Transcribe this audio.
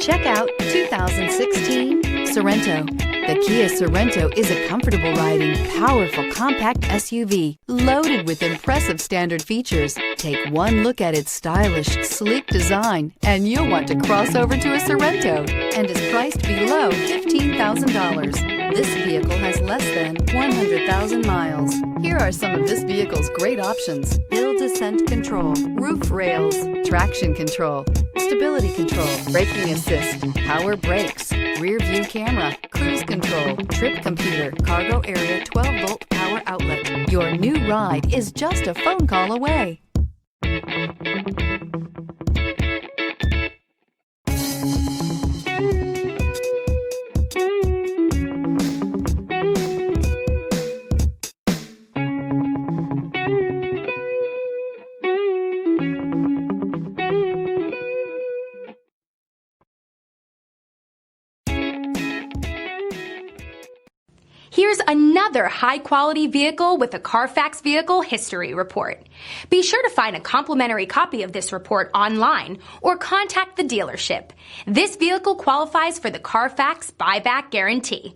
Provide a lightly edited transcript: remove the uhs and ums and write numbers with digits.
Check out 2016 Sorento. The Kia Sorento is a comfortable riding, powerful compact SUV loaded with impressive standard features. Take one look at its stylish, sleek design and you'll want to cross over to a Sorento, and is priced below $15,000. This vehicle has less than 100,000 miles. Here are some of this vehicle's great options: hill descent control, roof rails, traction control, stability control, braking assist, power brakes, rear view camera, cruise control, trip computer, cargo area 12-volt power outlet. Your new ride is just a phone call away. Here's another high-quality vehicle with a Carfax Vehicle History Report. Be sure to find a complimentary copy of this report online or contact the dealership. This vehicle qualifies for the Carfax Buyback Guarantee.